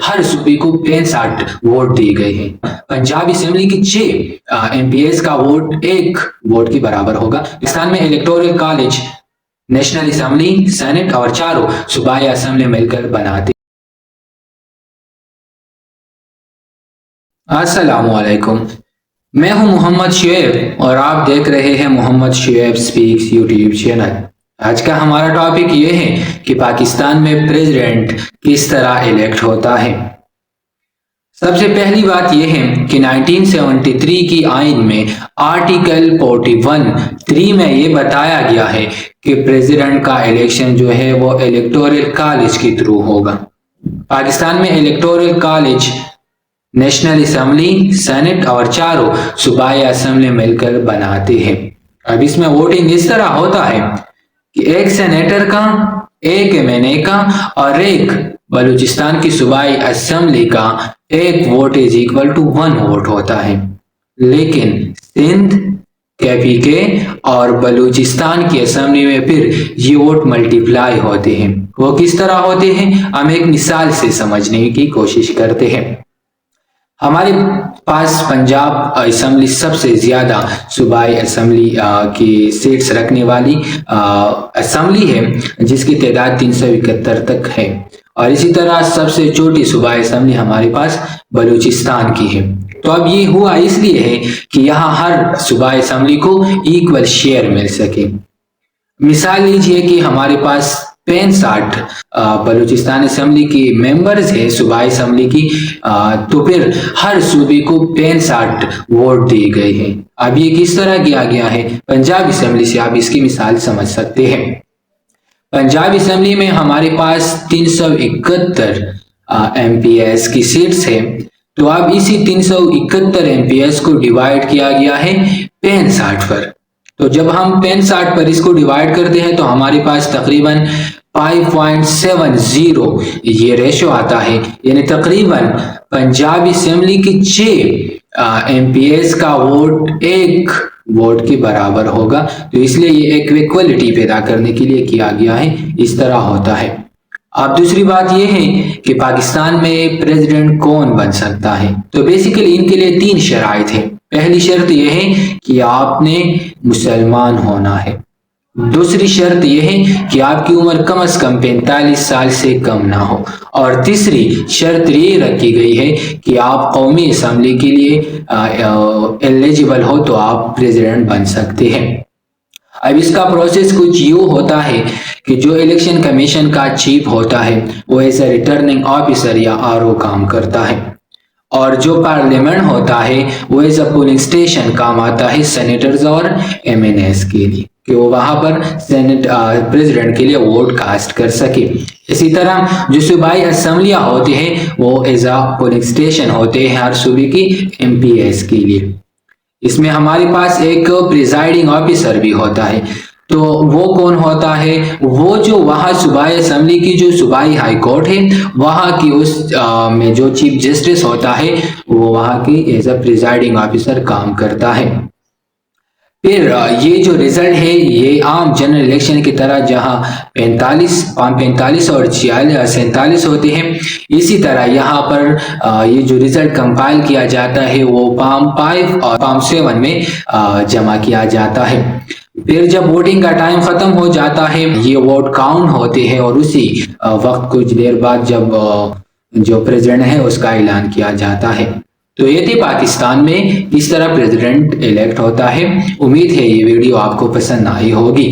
हर सूबे को 65 वोट दिए गए हैं। पंजाब असेंबली की 6 एमपीएस का वोट 1 वोट के बराबर होगा। पाकिस्तान में electoral college, national assembly, senate और चारों सूबाई असेंबली मिलकर बनाते। अस्सलामुअलैकुम, मैं हूं मोहम्मद शुएब और आप देख रहे हैं Mohammad Shoaib speaks YouTube channel. आज का हमारा टॉपिक ये है कि पाकिस्तान में प्रेसिडेंट किस तरह इलेक्ट होता है। सबसे पहली बात यह है कि 1973 की आइन में आर्टिकल 41(3) में ये बताया गया है कि प्रेसिडेंट का इलेक्शन जो है वो इलेक्टोरल कॉलेज के थ्रू होगा। पाकिस्तान में electoral college, national assembly, senate और चारों सूबाई असेंबली मिलकर बनाते हैं। अब इसमें वोटिंग इस तरह होता है कि एक सेनेटर का, एक एमएनए का और एक बलूचिस्तान की सूबाई असेंबली का एक vote is equal to 1 vote होता है। लेकिन सिंध, केपीके और बलूचिस्तान की असेंबली में फिर ये वोट मल्टीप्लाई होते हैं। वो किस तरह होते हैं, हम एक मिसाल से समझने की कोशिश करते हैं। हमारे पास पंजाब असेंबली सबसे ज्यादा सूबाई असेंबली की सीट्स रखने वाली असेंबली है, जिसकी तादाद 371 तक है। और इसी तरह सबसे छोटी सूबाई असेंबली हमारे पास बलूचिस्तान की है। तो अब ये हुआ इसलिए है कि यहाँ हर सूबाई असेंबली को इक्वल शेयर मिल सके। मिसाल लीजिए कि हमारे पास 65 बलूचिस्तान असेंबली की मेंबर्स है सूबाई असेंबली की, तो फिर हर सूबे को 65 वोट दिए गए हैं। अब ये किस तरह किया गया है, पंजाब असेंबली से आप इसकी मिसाल समझ सकते हैं। पंजाब असेंबली में हमारे पास 371 एमपीएस की सीट्स है। तो अब इसी 371 एमपीएस को डिवाइड किया गया है 65 पर। तो जब हम 65 पर इसको डिवाइड करते हैं तो हमारे पास तकरीबन 5.70 ये रेशो आता है, यानी तकरीबन पंजाब असेंबली की 6 एमपीएस का वोट 1 वोट के बराबर होगा। तो इसलिए ये एक इक्वलिटी पैदा करने के लिए किया गया है, इस तरह होता है। अब दूसरी बात यह है कि पाकिस्तान में प्रेसिडेंट कौन बन सकता है। तो बेसिकली इनके लिए 3 शराइत है। पहली शर्त यह है कि आपने मुसलमान होना है। दूसरी शर्त यह है कि आपकी उम्र कम से कम 45 साल से कम ना हो। और तीसरी शर्त ये रखी गई है कि आप कौमी असेंबली के लिए एलिजिबल हो तो आप प्रेसिडेंट बन सकते हैं। अब इसका प्रोसेस कुछ यूं होता है कि जो इलेक्शन कमीशन का चीफ होता है वो एज ए रिटर्निंग ऑफिसर या आरओ काम करता है, और जो पार्लियामेंट होता है वो एज अ पोलिंग स्टेशन काम आता है सेनेटर्स और एमएनएस के लिए, कि वो वहां पर सेनेट प्रेसिडेंट के लिए वोट कास्ट कर सके। इसी तरह जो सूबाई असेंबलियां होती हैं वो एज अ पोलिंग स्टेशन होते हैं हर सूबे की एमपीएस के लिए। इसमें हमारे पास एक प्रिजाइडिंग ऑफिसर भी होता है। तो वो कौन होता है, वो जो वहाँ सूबाई असेंबली की जो सूबाई हाई कोर्ट है वहाँ की उस में जो चीफ जस्टिस होता है वो वहाँ की एज अ प्रिजाइडिंग ऑफिसर काम करता है। फिर ये जो रिजल्ट है ये आम जनरल इलेक्शन की तरह जहां 45 और 47 होते हैं, इसी तरह यहाँ पर ये जो रिजल्ट कंपाइल किया जाता है वो पाम 5 और पाम 7 में जमा किया जाता है। फिर जब वोटिंग का टाइम खत्म हो जाता है ये वोट काउंट होते हैं और उसी वक्त कुछ देर बाद जब जो प्रेसिडेंट है उसका ऐलान किया जाता है। तो ये थे पाकिस्तान में किस तरह प्रेसिडेंट इलेक्ट होता है। उम्मीद है ये वीडियो आपको पसंद आई होगी।